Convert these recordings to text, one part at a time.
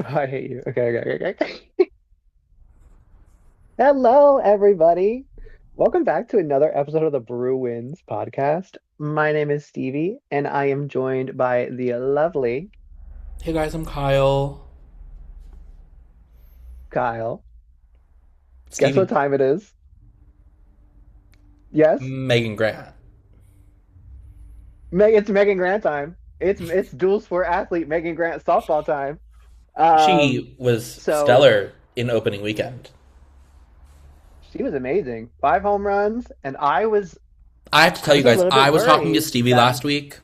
I hate you. Okay. Hello, everybody. Welcome back to another episode of the Bruins podcast. My name is Stevie, and I am joined by the lovely Hey guys, I'm Kyle. Kyle. Guess what Stevie, time it is? Yes, Megan Grant. It's Megan Grant time. It's dual sport athlete Megan Grant softball time. Um, She was so stellar in opening weekend. she was amazing. 5 home runs, and I have to I tell you was a guys, little bit I was talking to worried Stevie that last week,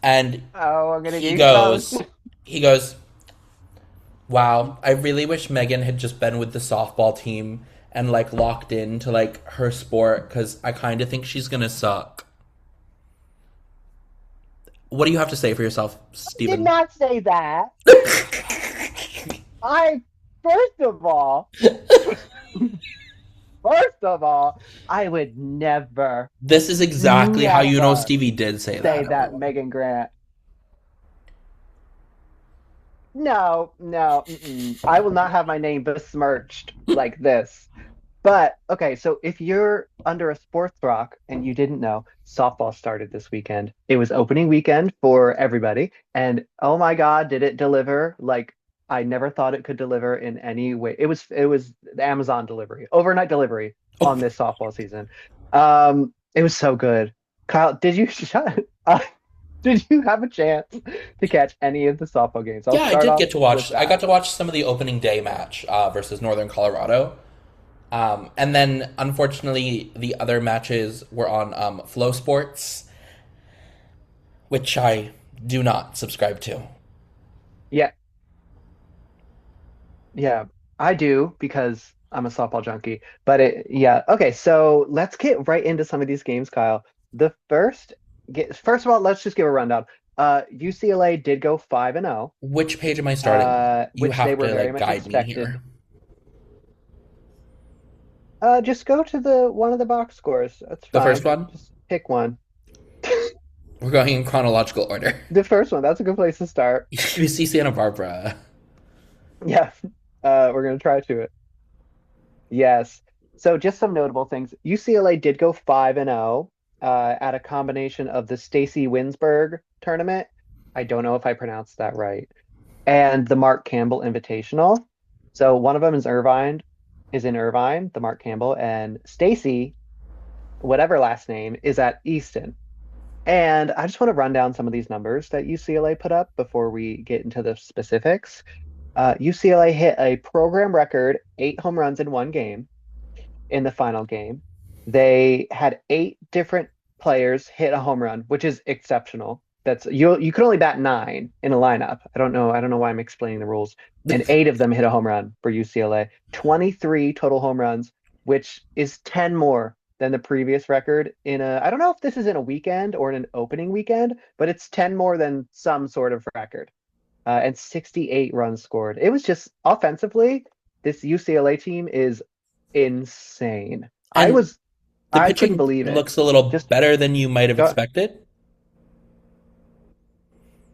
and I'm gonna he get close. goes, he goes, wow, I really wish Megan had just been with the softball team and like locked into like her sport because I kind of think she's gonna suck. What do you have to say for yourself, Did Steven? not say that. I first of all, first of all, I would never, This is exactly how you know never Stevie did say say that, that everyone. Megan Grant. No, no, I will not have my name besmirched like this. But okay, so if you're under a sports rock and you didn't know, softball started this weekend. It was opening weekend for everybody, and oh my God, did it deliver? Like I never thought it could deliver in any way. It was the Amazon delivery, overnight delivery Oh, on this softball season. It was so good. Kyle, did you have a chance to catch any of the softball games? I'll yeah, I start did off get to with watch. I that. got to watch some of the opening day match versus Northern Colorado, and then unfortunately the other matches were on Flow Sports, which I do not subscribe to. Yeah, yeah, I do because I'm a softball junkie. Yeah. Okay, so let's get right into some of these games, Kyle. First of all, let's just give a rundown. UCLA did go 5-0, Which page am I starting on? You which they have were to very like much guide me expected. here. Just go to the one of the box scores. That's The first fine. one. Just pick one. We're going in chronological order. The first one. That's a good place to start. UC Santa Barbara. Yeah. We're gonna try to it. Yes. So just some notable things. UCLA did go 5-0 at a combination of the Stacy Winsberg tournament. I don't know if I pronounced that right. And the Mark Campbell Invitational. So one of them is in Irvine, the Mark Campbell, and Stacy, whatever last name, is at Easton. And I just want to run down some of these numbers that UCLA put up before we get into the specifics. UCLA hit a program record 8 home runs in one game in the final game. They had 8 different players hit a home run, which is exceptional. That's you could only bat 9 in a lineup. I don't know why I'm explaining the rules. And 8 of them hit a home run for UCLA. 23 total home runs, which is 10 more than the previous record in a I don't know if this is in a weekend or in an opening weekend, but it's 10 more than some sort of record. And 68 runs scored. It was just offensively, this UCLA team is insane. And the I couldn't pitching believe it. looks a little Just better than you might have go, expected.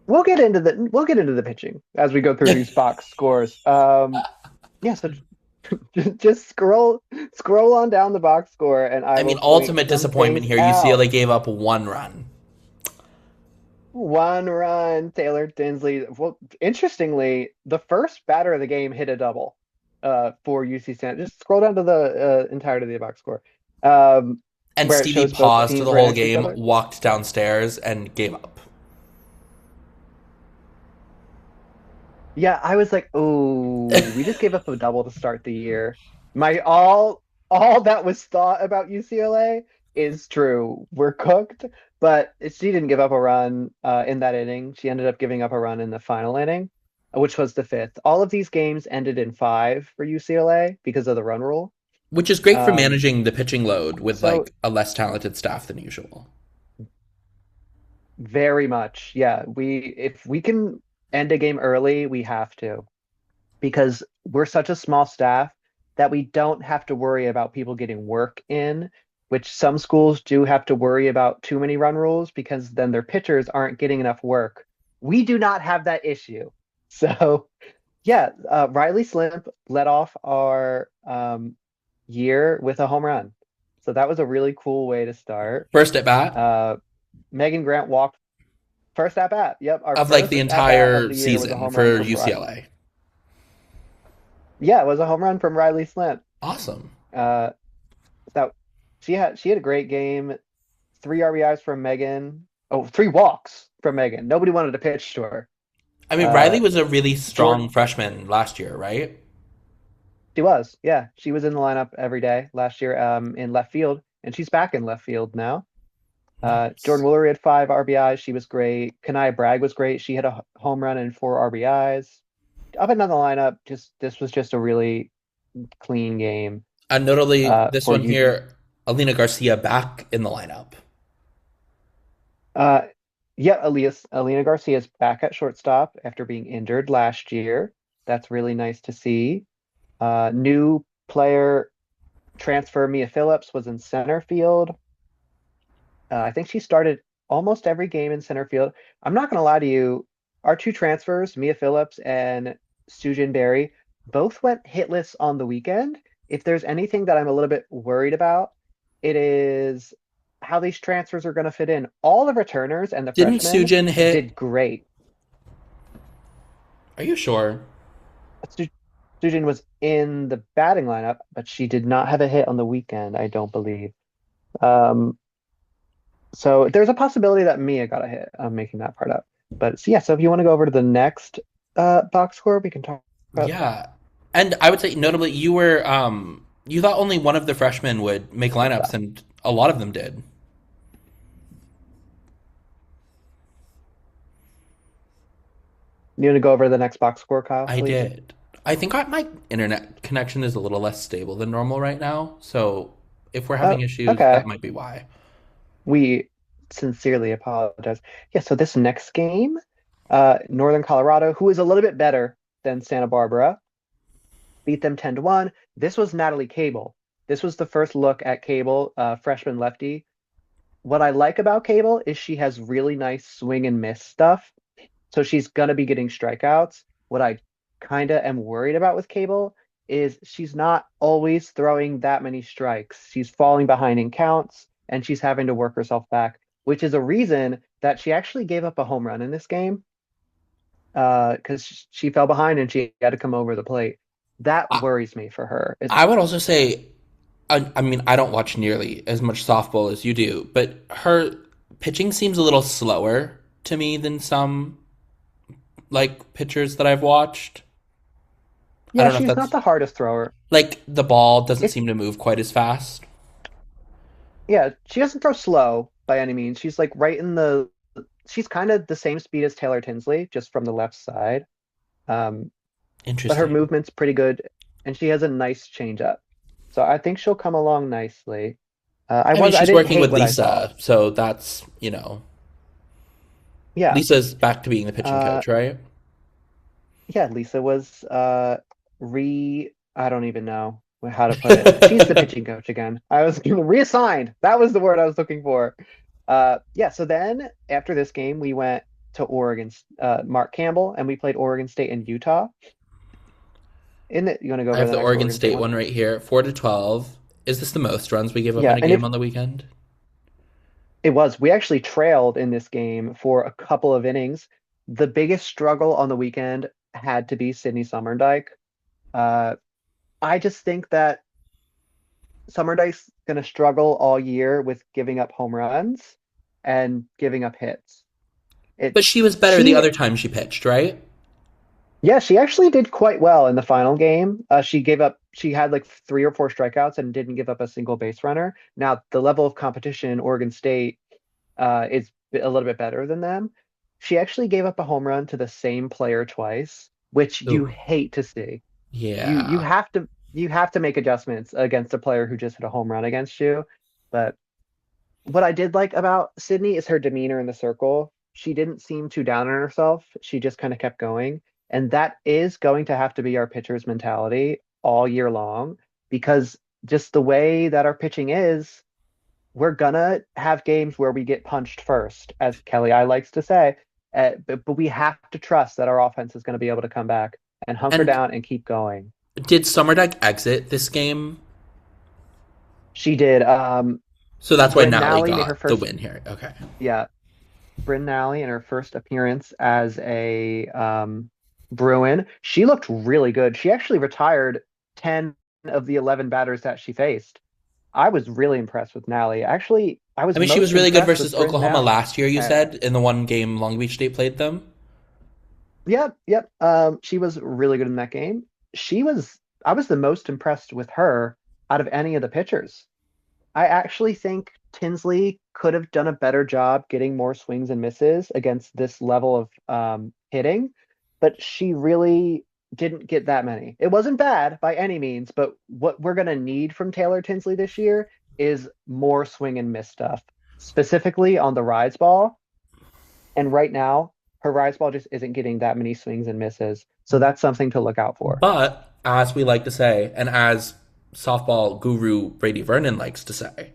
we'll get into the pitching as we go through these box scores. Yeah, so just scroll on down the box score and I I mean, will point ultimate some disappointment things here. out. UCLA gave up 1 run. 1 run, Taylor Tinsley. Well, interestingly, the first batter of the game hit a double for UC Santa. Just scroll down to the entirety of the box score, And where it Stevie shows both paused for teams the right whole next to each game, other. walked downstairs, and gave up. Yeah, I was like, oh, we just gave up a double to start the year. My all that was thought about UCLA is true. We're cooked, but she didn't give up a run in that inning. She ended up giving up a run in the final inning, which was the fifth. All of these games ended in five for UCLA because of the run rule. Which is great for Um, managing the pitching load with so like a less talented staff than usual. very much, yeah. If we can end a game early, we have to, because we're such a small staff that we don't have to worry about people getting work in, which some schools do have to worry about too many run rules because then their pitchers aren't getting enough work. We do not have that issue. So Yeah, Riley Slimp led off our year with a home run. So that was a really cool way to start. First at bat Uh, Megan Grant walked first at bat. Yep, our of like the first at bat of entire the year was a season home run for from UCLA. yeah, it was a home run from Riley Slimp. Awesome. Uh, so she had a great game. 3 RBIs from Megan. Oh, 3 walks from Megan. Nobody wanted to pitch to her. I mean, Uh, Riley was a really Jordan, strong freshman last year, right? she was. Yeah, she was in the lineup every day last year in left field, and she's back in left field now. Jordan Nice. Woolery had 5 RBIs. She was great. Kanaya Bragg was great. She had a home run and 4 RBIs. Up and down the lineup, just this was just a really clean game And notably, this for one you. here, Alina Garcia back in the lineup. Uh, yeah, Alina Garcia is back at shortstop after being injured last year. That's really nice to see. New player transfer Mia Phillips was in center field. I think she started almost every game in center field. I'm not going to lie to you. Our two transfers, Mia Phillips and Sujin Berry, both went hitless on the weekend. If there's anything that I'm a little bit worried about, it is how these transfers are going to fit in. All the returners and the Didn't freshmen Sujin hit? did great. Are you sure? Su- Sujin was in the batting lineup, but she did not have a hit on the weekend, I don't believe. Um, So there's a possibility that Mia got a hit. I'm making that part up. But so yeah, so if you want to go over to the next box score, we can talk about Yeah. And I would say notably you thought only one of the freshmen would make lineups that. and a lot of them did. You want to go over the next box score, Kyle, I please? did. I think my internet connection is a little less stable than normal right now, so if we're having Oh, issues, that okay. might be why. We sincerely apologize. Yeah, so this next game, Northern Colorado, who is a little bit better than Santa Barbara, beat them 10-1. This was Natalie Cable. This was the first look at Cable, freshman lefty. What I like about Cable is she has really nice swing and miss stuff. So she's gonna be getting strikeouts. What I kind of am worried about with Cable is she's not always throwing that many strikes. She's falling behind in counts and she's having to work herself back, which is a reason that she actually gave up a home run in this game because she fell behind and she had to come over the plate. That I, worries me for her. I would also say, I mean, I don't watch nearly as much softball as you do, but her pitching seems a little slower to me than some like pitchers that I've watched. I Yeah, don't know if she's not that's the hardest thrower. like the ball doesn't It's seem to move quite as fast. yeah, she doesn't throw slow by any means. She's like right in the she's kind of the same speed as Taylor Tinsley, just from the left side. Um, but her Interesting. movement's pretty good, and she has a nice changeup. So I think she'll come along nicely. I mean, I she's didn't working hate with what I saw. Lisa, so that's, Yeah. Lisa's back to being the pitching Uh, coach, right? yeah, Lisa was I don't even know how to put it. She's the pitching coach again. I was reassigned. That was the word I was looking for. Yeah, so then after this game, we went to Oregon, Mark Campbell, and we played Oregon State and Utah. In it, you want to go I over have the the next Oregon Oregon State State one? one right here, 4-12. Is this the most runs we give up in Yeah, a and game if on the weekend? it was, we actually trailed in this game for a couple of innings. The biggest struggle on the weekend had to be Sydney Summerdike. Uh, I just think that Summerdike's going to struggle all year with giving up home runs and giving up hits. It But she was better the she other time she pitched, right? Yeah, she actually did quite well in the final game. She had like 3 or 4 strikeouts and didn't give up a single base runner. Now, the level of competition in Oregon State is a little bit better than them. She actually gave up a home run to the same player twice, which you Ooh, hate to see. You yeah. have to make adjustments against a player who just hit a home run against you. But what I did like about Sydney is her demeanor in the circle. She didn't seem too down on herself. She just kind of kept going. And that is going to have to be our pitcher's mentality all year long because just the way that our pitching is, we're gonna have games where we get punched first, as Kelly I likes to say. But we have to trust that our offense is going to be able to come back. and hunker And down and keep going. did Summerdeck exit this game? She did. So that's why Bryn Natalie Nally made her got the first, win here. Okay. yeah, Bryn Nally in her first appearance as a Bruin. She looked really good. She actually retired 10 of the 11 batters that she faced. I was really impressed with Nally. Actually, I I was mean, she was most really good impressed versus with Bryn Oklahoma Nally. last year, you said, in the one game Long Beach State played them. Yep, yep. She was really good in that game. She was, I was the most impressed with her out of any of the pitchers. I actually think Tinsley could have done a better job getting more swings and misses against this level of hitting, but she really didn't get that many. It wasn't bad by any means, but what we're going to need from Taylor Tinsley this year is more swing and miss stuff, specifically on the rise ball. And right now, her rise ball just isn't getting that many swings and misses. So that's something to look out for. But as we like to say, and as softball guru Brady Vernon likes to say,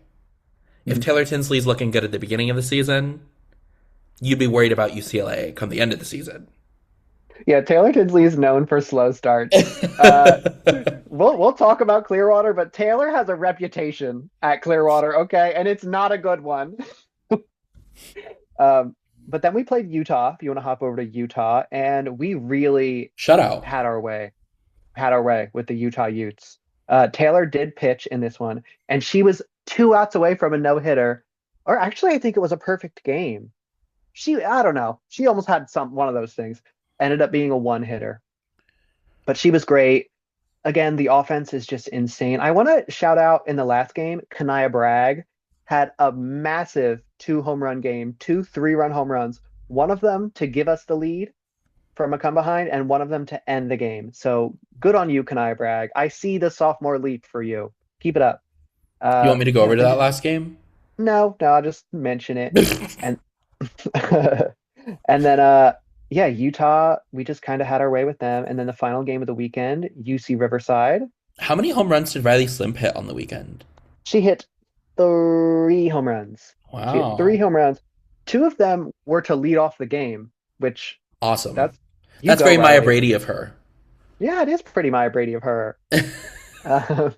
if Mhm. Taylor Tinsley's looking good at the beginning of the season, you'd be worried about UCLA come the end of the season. Yeah, Taylor Tinsley is known for slow starts. We'll talk about Clearwater, but Taylor has a reputation at Clearwater, okay, and it's not a good one. Um, but then we played Utah. If you want to hop over to Utah, and we really Shutout. had our way, had our way with the Utah Utes. Taylor did pitch in this one, and she was 2 outs away from a no hitter, or actually, I think it was a perfect game. I don't know, she almost had one of those things. Ended up being a one hitter, but she was great. Again, the offense is just insane. I want to shout out in the last game, Kanaya Bragg had a massive 2 home run game, 2 3-run home runs, one of them to give us the lead from a come behind, and one of them to end the game. So good on you, Kanaya Bragg. I see the sophomore leap for you. Keep it up. You want me to go Yeah, over to that last game? no, I'll just mention it. And and then yeah, Utah, we just kind of had our way with them. And then the final game of the weekend, UC Riverside. How many home runs did Riley Slim hit on the weekend? She hit 3 home runs. She hit three Wow. home runs. Two of them were to lead off the game, which Awesome. that's you That's go, very Maya Riley. Brady of her. Yeah, it is pretty Maya Brady of her. Uh,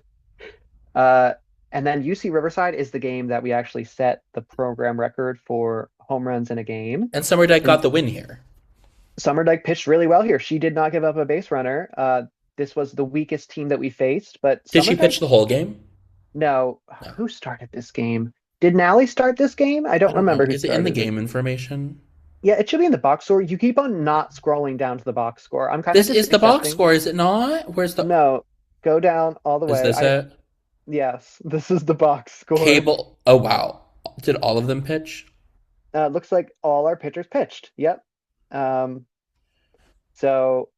uh, and then UC Riverside is the game that we actually set the program record for home runs in a game. And Summer Dyke got And the win here. Summerdyke pitched really well here. She did not give up a base runner. This was the weakest team that we faced, but Did she pitch Summerdyke, the whole game? no, No. who started this game? Did Nally start this game? I I don't don't know. remember who Is it in the started it. game information? Yeah, it should be in the box score. You keep on not scrolling down to the box score. I'm kind of This just is the box accepting. score, is it not? Where's the. No, go down all the Is way. this it? Yes, this is the box score. Cable. Oh, wow. Did all of them pitch? Looks like all our pitchers pitched. Yep. Um, so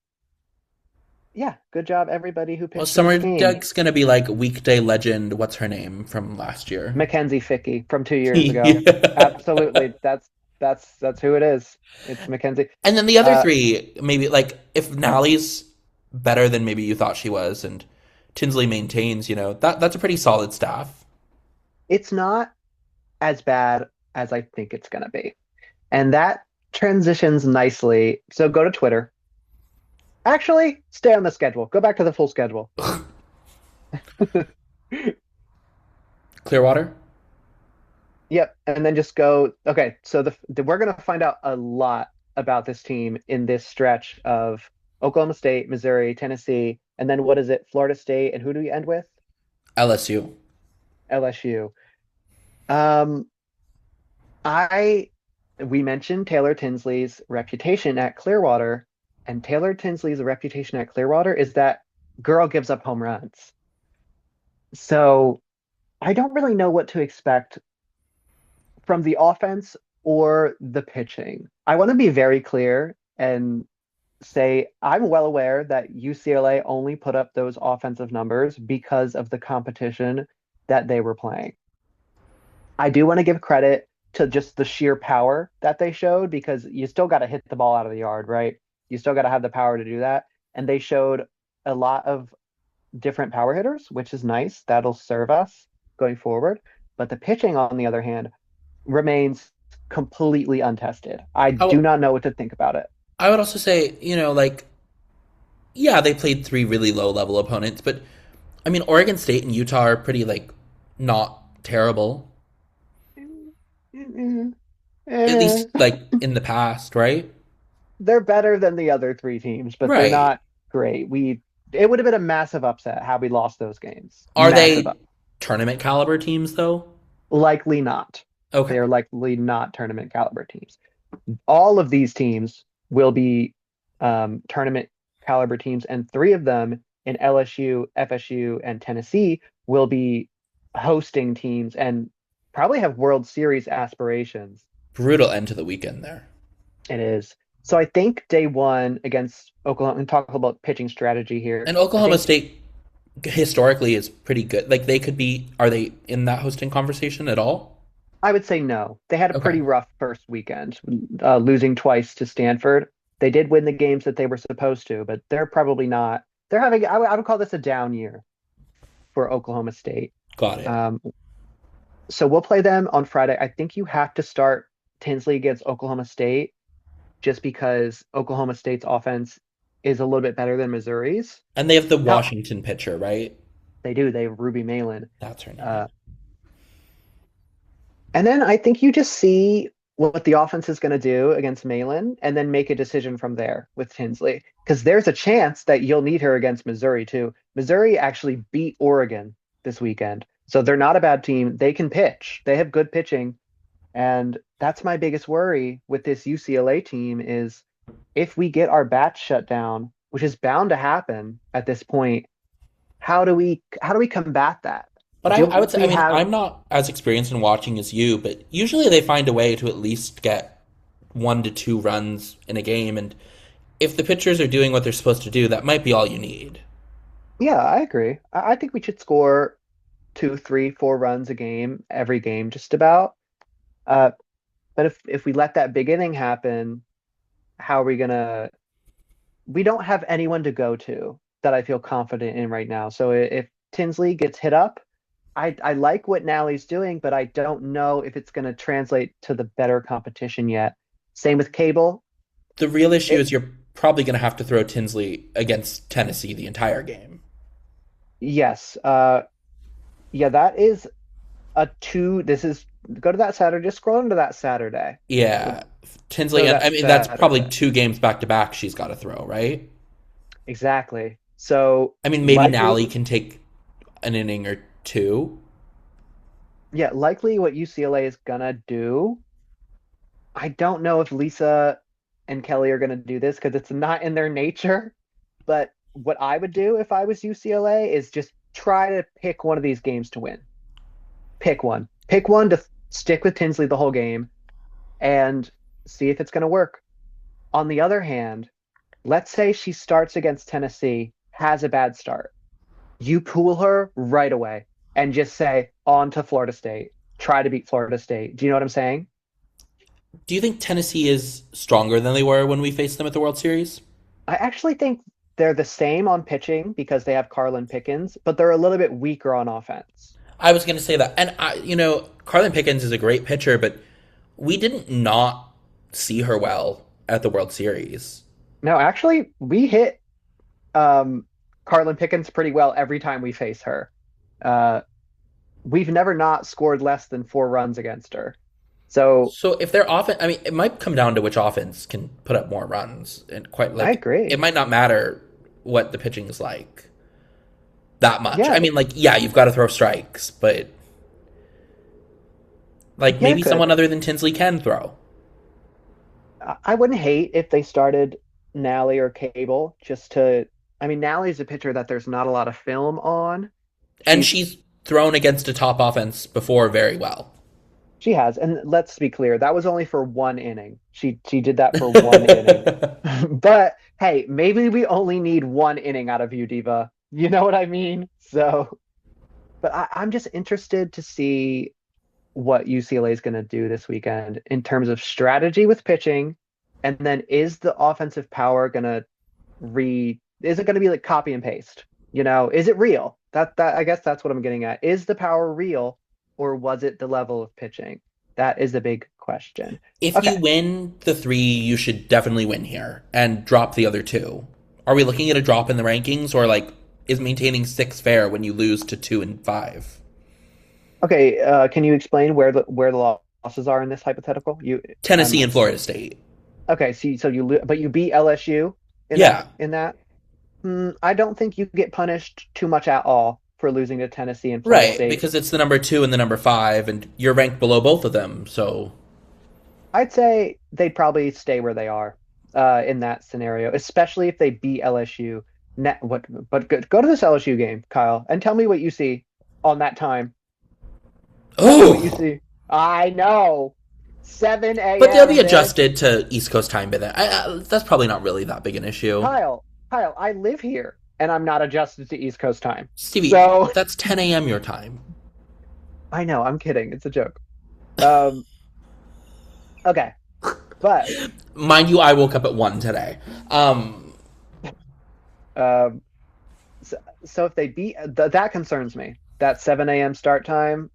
yeah, good job everybody who Well, pitched in this Summer game. Dyke's going to be like weekday legend. What's her name from last year? Mackenzie Fickey from 2 years ago. Yeah. Absolutely. That's who it is. It's Mackenzie. And then the other Uh, three, maybe like if Nally's better than maybe you thought she was, and Tinsley maintains, that's a pretty solid staff. it's not as bad as I think it's gonna be. And that transitions nicely. So go to Twitter. Actually, stay on the schedule. Go back to the full schedule. Clearwater. Yep. And then just go. Okay. So we're gonna find out a lot about this team in this stretch of Oklahoma State, Missouri, Tennessee, and then what is it? Florida State, and who do we end with? LSU. LSU. Um, I we mentioned Taylor Tinsley's reputation at Clearwater, and Taylor Tinsley's reputation at Clearwater is that girl gives up home runs. So I don't really know what to expect from the offense or the pitching. I want to be very clear and say I'm well aware that UCLA only put up those offensive numbers because of the competition that they were playing. I do want to give credit to just the sheer power that they showed because you still got to hit the ball out of the yard, right? You still got to have the power to do that. And they showed a lot of different power hitters, which is nice. That'll serve us going forward. But the pitching, on the other hand, remains completely untested. I I, do w- not know what to think about it. I would also say, like Yeah, they played three really low level opponents, but I mean, Oregon State and Utah are pretty like not terrible. At Eh, least like in the past, right? they're better than the other three teams, but they're Right. not great. It would have been a massive upset had we lost those games. Are Massive up. they tournament caliber teams though? Likely not. They Okay. are likely not tournament caliber teams. All of these teams will be tournament caliber teams, and three of them in LSU, FSU, and Tennessee will be hosting teams and probably have World Series aspirations. Brutal end to the weekend there. It is. So I think day one against Oklahoma, and talk about pitching strategy here. And I Oklahoma think State historically is pretty good. Like they could be, are they in that hosting conversation at all? I would say no. They had a Okay. pretty rough first weekend, losing twice to Stanford. They did win the games that they were supposed to, but they're probably not. They're having, I would call this a down year for Oklahoma State. Got it. Um, so we'll play them on Friday. I think you have to start Tinsley against Oklahoma State just because Oklahoma State's offense is a little bit better than Missouri's. And they have the How Washington pitcher, right? they do, they have Ruby Malin. That's her name. Uh, And then I think you just see what the offense is going to do against Malin and then make a decision from there with Tinsley. Because there's a chance that you'll need her against Missouri too. Missouri actually beat Oregon this weekend. So they're not a bad team. They can pitch. They have good pitching. And that's my biggest worry with this UCLA team is if we get our bats shut down, which is bound to happen at this point, how do we combat that? But I Do would say, I we mean, have I'm not as experienced in watching as you, but usually they find a way to at least get 1 to 2 runs in a game. And if the pitchers are doing what they're supposed to do, that might be all you need. Yeah, I agree. I think we should score two, three, 4 runs a game, every game, just about. Uh, but if we let that big inning happen, how are we gonna? We don't have anyone to go to that I feel confident in right now. So if Tinsley gets hit up, I like what Nally's doing, but I don't know if it's gonna translate to the better competition yet. Same with Cable. The real issue It is you're probably going to have to throw Tinsley against Tennessee the entire game. yes, yeah, that is a two. This is go to that Saturday. Just scroll into that Saturday. Yeah. Go Tinsley, to and that I mean, that's probably Saturday. 2 games back to back she's got to throw, right? Exactly. So I mean, maybe Nally likely, can take an inning or two. yeah, likely what UCLA is gonna do. I don't know if Lisa and Kelly are gonna do this because it's not in their nature. But what I would do if I was UCLA is just try to pick one of these games to win. Pick one. Pick one to stick with Tinsley the whole game and see if it's gonna work. On the other hand, let's say she starts against Tennessee, has a bad start. You pull her right away and just say on to Florida State. Try to beat Florida State. Do you know what I'm saying? Do you think Tennessee is stronger than they were when we faced them at the World Series? I actually think they're the same on pitching because they have Carlin Pickens, but they're a little bit weaker on offense. I was going to say that. And, Carlin Pickens is a great pitcher, but we didn't not see her well at the World Series. No, actually, we hit um, Carlin Pickens pretty well every time we face her. Uh, we've never not scored less than 4 runs against her. So So if their offense, I mean, it might come down to which offense can put up more runs, and quite I like it agree. might not matter what the pitching is like that much. Yeah, I mean, like, yeah, you've got to throw strikes, but like yeah, it maybe could. someone other than Tinsley can throw. I wouldn't hate if they started Nally or Cable just to. I mean, Nally's a pitcher that there's not a lot of film on. And She's she's thrown against a top offense before very well. She has, and let's be clear, that was only for 1 inning. She did that for 1 inning. But hey, maybe we only need 1 inning out of you, Diva. You know what I mean? So, but I'm just interested to see what UCLA is going to do this weekend in terms of strategy with pitching, and then is the offensive power going to is it going to be like copy and paste? Is it real? That I guess that's what I'm getting at. Is the power real, or was it the level of pitching? That is the big question. If you Okay. win the three, you should definitely win here and drop the other two. Are we looking at a drop in the rankings, or like is maintaining six fair when you lose to 2 and 5? Okay, can you explain where the losses are in this hypothetical? Tennessee and Florida State. Okay. But you beat LSU Yeah, in that. I don't think you get punished too much at all for losing to Tennessee and Florida right. State. Because it's the number 2 and the number 5, and you're ranked below both of them. So, I'd say they'd probably stay where they are in that scenario, especially if they beat LSU. But go to this LSU game, Kyle, and tell me what you see on that time. Tell me what you oh, see. I know. but they'll 7 a.m., be bitch. adjusted to East Coast time by then. That's probably not really that big an issue. Kyle, I live here and I'm not adjusted to East Coast time. Stevie, So that's 10 a.m. your time. I know, I'm kidding. It's a joke. Um, okay. But Mind you, I woke up at 1 today. um, so if they beat that concerns me. That 7 a.m. start time,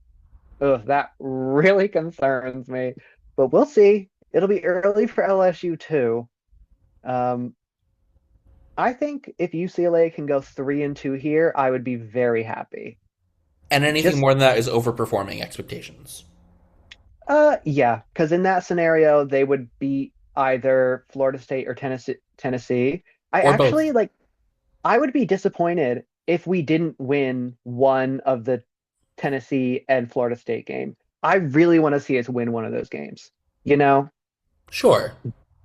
ugh, that really concerns me. But we'll see. It'll be early for LSU too. Um, I think if UCLA can go 3-2 here, I would be very happy. And anything Just more than that is overperforming expectations. yeah, because in that scenario, they would beat either Florida State or Tennessee. I Or both. actually like I would be disappointed if we didn't win one of the Tennessee and Florida State game. I really want to see us win one of those games. You know, Sure.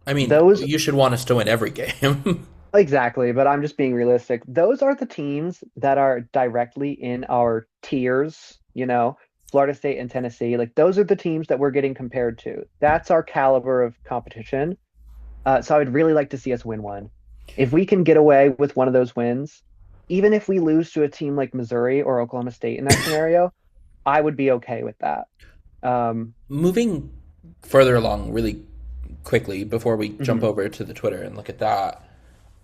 I mean, those you should want us to win every game. exactly, but I'm just being realistic. Those are the teams that are directly in our tiers, Florida State and Tennessee. Like those are the teams that we're getting compared to. That's our caliber of competition. So I would really like to see us win one. If we can get away with one of those wins, even if we lose to a team like Missouri or Oklahoma State in that scenario, I would be okay with that. Um, Moving further along really quickly before we jump mhm. over to the Twitter and look at that.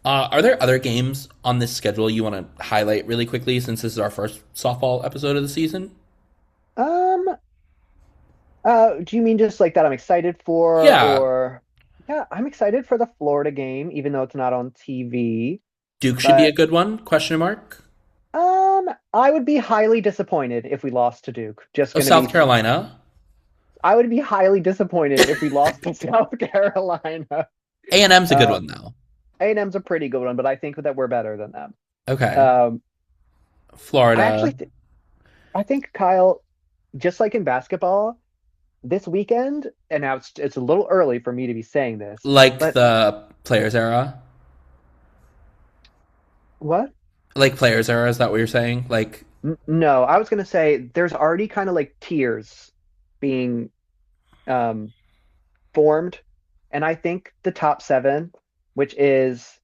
Are there other games on this schedule you want to highlight really quickly since this is our first softball episode of the season? um, do you mean just like that I'm excited for, Yeah, or yeah, I'm excited for the Florida game, even though it's not on TV. Duke should be a But good one? Question mark. I would be highly disappointed if we lost to Duke. Just Oh, gonna South be, Carolina. I would be highly disappointed if we lost to South Carolina. A&M's a good Uh, one though. A&M's a pretty good one, but I think that we're better than them. Okay. Um, I Florida. actually, I think Kyle, just like in basketball, this weekend, and now it's a little early for me to be saying this, Like but the players era. what? Like players era, is that what you're saying? Like, No, I was gonna say there's already kind of like tiers being um, formed, and I think the top seven, which is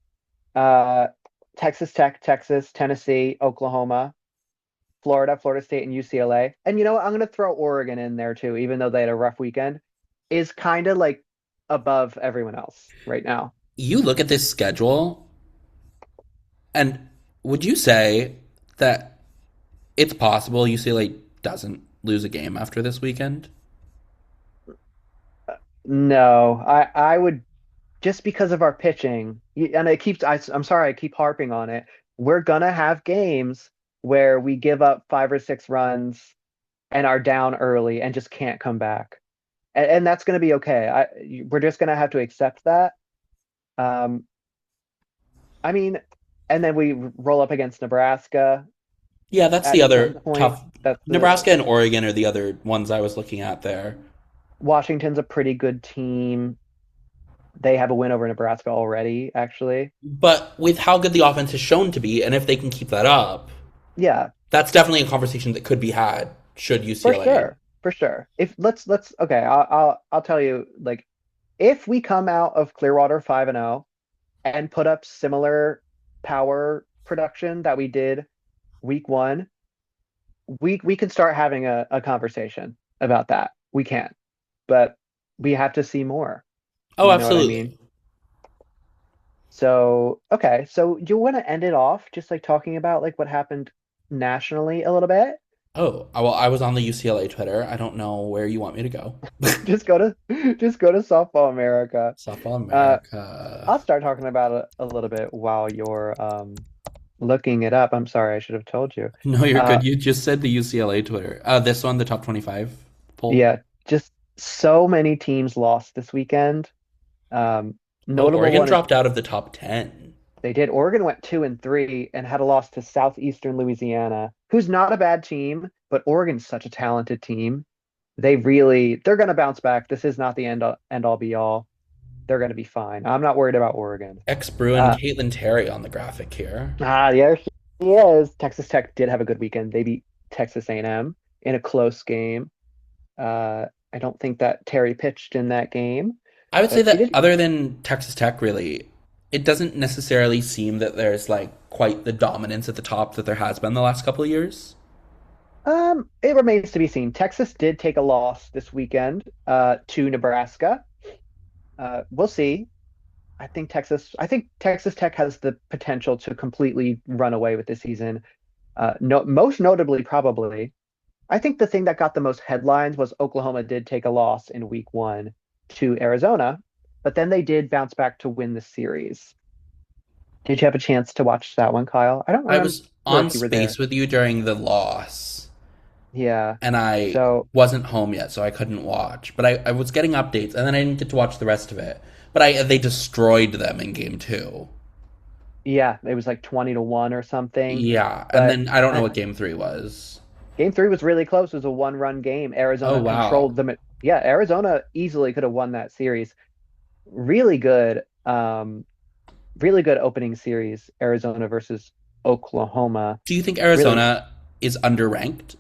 uh, Texas Tech, Texas, Tennessee, Oklahoma, Florida, Florida State, and UCLA. And you know what? I'm going to throw Oregon in there too, even though they had a rough weekend, is kind of like above everyone else right now. you look at this schedule, and would you say that it's possible UCLA doesn't lose a game after this weekend? No, I would just because of our pitching, and I'm sorry, I keep harping on it. We're gonna have games where we give up 5 or 6 runs and are down early and just can't come back. And that's going to be okay. We're just going to have to accept that. Um, I mean, and then we roll up against Nebraska Yeah, that's the at some other point. tough. That's Nebraska and Oregon are the other ones I was looking at there. Washington's a pretty good team. They have a win over Nebraska already, actually. But with how good the offense has shown to be, and if they can keep that up, Yeah, that's definitely a conversation that could be had should for UCLA. sure, for sure. If let's okay, I'll tell you like if we come out of Clearwater 5-0 and put up similar power production that we did week one, we can start having a conversation about that. We can, but we have to see more. Oh, You know what I mean? absolutely. So, okay. So you want to end it off just like talking about like what happened nationally a little bit? Oh, well, I was on the UCLA Twitter. I don't know where you want me to go. Just go to Softball America. Softball Uh, America. I'll start talking about it a little bit while you're looking it up. I'm sorry, I should have told you. No, you're Uh, good. You just said the UCLA Twitter. This one, the top 25 poll. yeah, just so many teams lost this weekend. Um, Oh, Notable Oregon one is dropped out of the top 10. they did. Oregon went 2-3 and had a loss to Southeastern Louisiana, who's not a bad team, but Oregon's such a talented team. They're going to bounce back. This is not the end all be all. They're going to be fine. I'm not worried about Oregon. Ex-Bruin Uh, Caitlin Terry on the graphic here. yeah, he is. Texas Tech did have a good weekend. They beat Texas A&M in a close game. I don't think that Terry pitched in that game, I would say but she that did. other than Texas Tech, really, it doesn't necessarily seem that there's like quite the dominance at the top that there has been the last couple of years. It remains to be seen. Texas did take a loss this weekend to Nebraska. We'll see. I think Texas Tech has the potential to completely run away with this season. No, most notably, probably. I think the thing that got the most headlines was Oklahoma did take a loss in week one to Arizona, but then they did bounce back to win the series. Did you have a chance to watch that one, Kyle? I don't I remember was on if you were space there. with you during the loss, Yeah. and I So, wasn't home yet, so I couldn't watch. But I was getting updates, and then I didn't get to watch the rest of it. But they destroyed them in game two. yeah, it was like 20-1 or something. Yeah, and But then I don't know uh, what game three was. game three was really close. It was a one-run game. Oh Arizona wow. controlled them. Yeah, Arizona easily could have won that series. Really good, really good opening series, Arizona versus Oklahoma. Do you think Really, Arizona is underranked?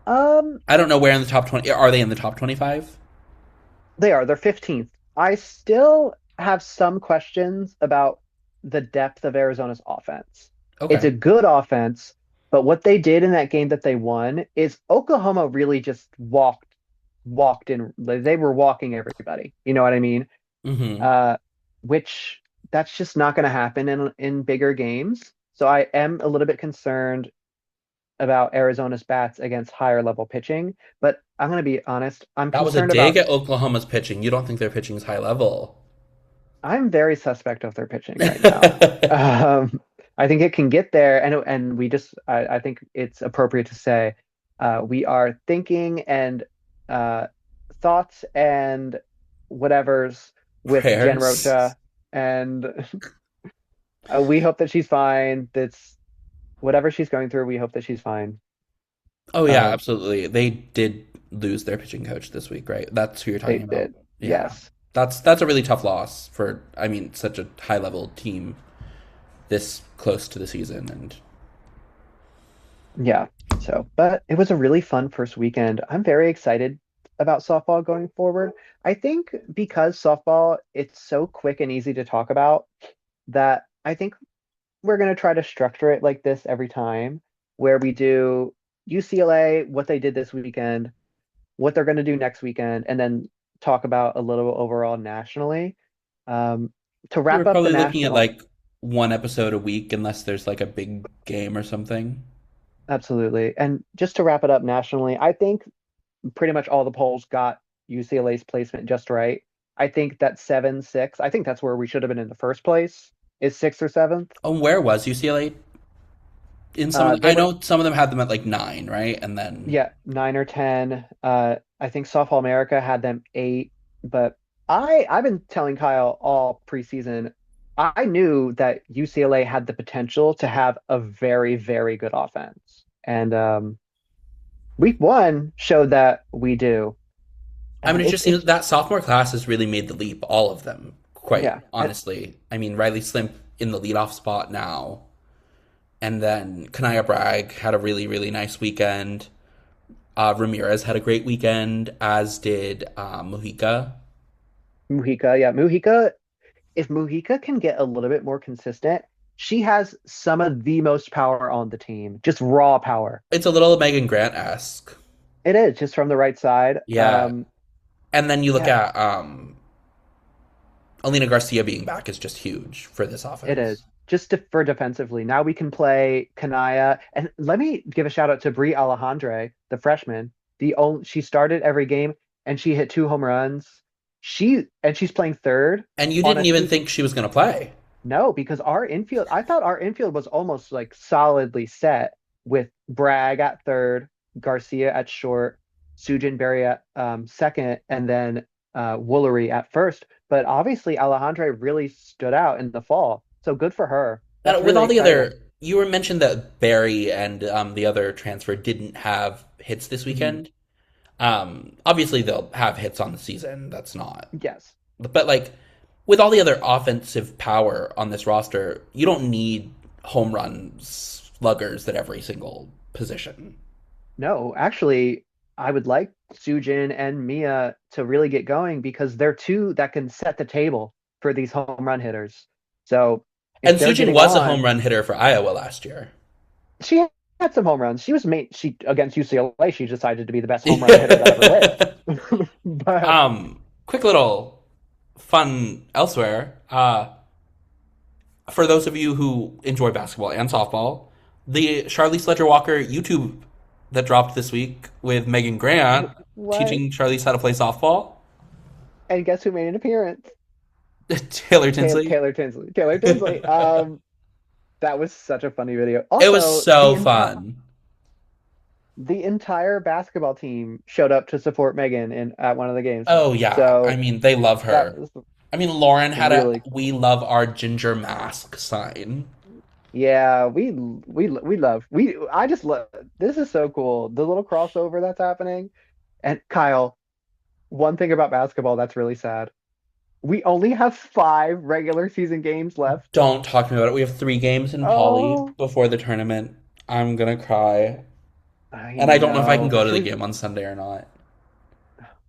um, I don't know where in the top 20. Are they in the top 25? they are. They're 15th. I still have some questions about the depth of Arizona's offense. It's a Okay. good offense, but what they did in that game that they won is Oklahoma really just walked in. They were walking everybody. You know what I mean? Mm-hmm. Uh, which that's just not going to happen in bigger games. So I am a little bit concerned about Arizona's bats against higher level pitching. But I'm going to be honest. That was a dig at Oklahoma's pitching. You don't think their pitching is high level? I'm very suspect of their pitching right now. Um, I think it can get there, and I think it's appropriate to say we are thinking and uh, thoughts and whatever's with Jen Prayers. Rocha, and we hope that she's fine. That's whatever she's going through. We hope that she's fine. Oh yeah, Uh, absolutely. They did lose their pitching coach this week, right? That's who you're they talking about. did, Yeah. yes, That's a really tough loss for I mean such a high level team this close to the season and yeah. So, but it was a really fun first weekend. I'm very excited about softball going forward. I think because softball, it's so quick and easy to talk about that I think we're going to try to structure it like this every time, where we do UCLA, what they did this weekend, what they're going to do next weekend, and then talk about a little overall nationally. Um, to we're wrap up the probably looking at national, like one episode a week unless there's like a big game or something. absolutely. And just to wrap it up nationally, I think pretty much all the polls got UCLA's placement just right. I think that 7-6, I think that's where we should have been in the first place, is sixth or seventh. Oh, where was UCLA in some of They I were, know some of them had them at like 9, right? And then yeah, 9 or 10. I think Softball America had them eight, but I've been telling Kyle all preseason, I knew that UCLA had the potential to have a very, very good offense. And week one showed that we do. I mean, it just seems It's that sophomore class has really made the leap, all of them, quite yeah, honestly. I mean, Riley Slimp in the leadoff spot now, and then Kanaya Bragg had a really, really nice weekend. Ramirez had a great weekend, as did Mujica. Mujica, yeah, Mujica. If Mujica can get a little bit more consistent, she has some of the most power on the team, just raw power. It's a little Megan Grant esque. It is just from the right side. Yeah. And then you look Yeah, at Alina Garcia being back is just huge for this it is. offense. for defensively. Now we can play Kanaya. And let me give a shout out to Brie Alejandre, the freshman. She started every game and she hit 2 home runs. She's playing third And you on didn't a even team. think she was going to play. No, because our infield, I thought our infield was almost like solidly set with Bragg at third, Garcia at short, Sujin Berry at second, and then Woolery at first. But obviously, Alejandra really stood out in the fall. So good for her. That's With really all the exciting. other, you were mentioned that Barry and the other transfer didn't have hits this Mhm. weekend. Obviously, they'll have hits on the season. That's not. Yes. But like with all the other offensive power on this roster, you don't need home run sluggers at every single position. No, actually, I would like Sujin and Mia to really get going because they're two that can set the table for these home run hitters. So if And they're Sujin getting was a home on, run hitter for Iowa last year. she had some home runs. She was made she against UCLA. She decided to be the best home run hitter that ever lived. But Quick little fun elsewhere. For those of you who enjoy basketball and softball, the Charlize Ledger Walker YouTube that dropped this week with Megan Grant what? teaching Charlize how to play softball. And guess who made an appearance? Taylor Tinsley. Taylor Tinsley. Taylor Tinsley. That was such a funny video. It was Also, so fun. the entire basketball team showed up to support Megan in at one of the games. Oh yeah, I So mean they love that her. was I mean Lauren had a really "We love our ginger mask" sign. yeah, we love I just love this is so cool. The little crossover that's happening. And Kyle, one thing about basketball that's really sad. We only have 5 regular season games left. Don't talk to me about it. We have 3 games in Poly Oh, before the tournament. I'm gonna cry, I and I don't know if I can know. go to the Should game on Sunday or not.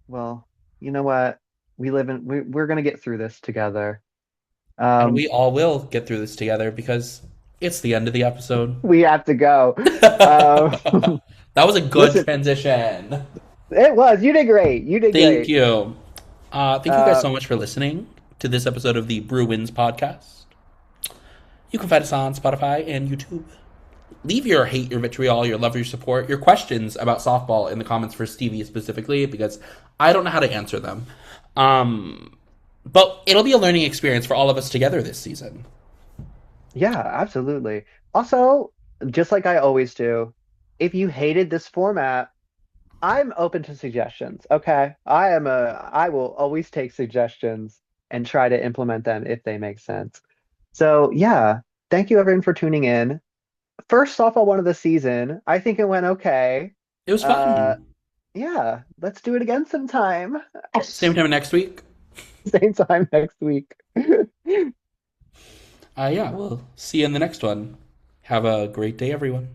well, you know what? We're gonna get through this together. And Um, we all will get through this together because it's the end of the episode. we have to go. Um, That was a good listen, transition. it was. You did great. You did Thank great. you. Thank you guys Uh, so much for listening to this episode of the Bruins podcast. You can find us on Spotify and YouTube. Leave your hate, your vitriol, your love, your support, your questions about softball in the comments for Stevie specifically because I don't know how to answer them. But it'll be a learning experience for all of us together this season. yeah, absolutely. Also, just like I always do, if you hated this format, I'm open to suggestions. Okay. I will always take suggestions and try to implement them if they make sense. So yeah, thank you everyone for tuning in. First softball one of the season. I think it went okay. It was Uh fun. yeah, let's do it again sometime. Same time next week. Same time next week. Yeah, we'll see you in the next one. Have a great day, everyone.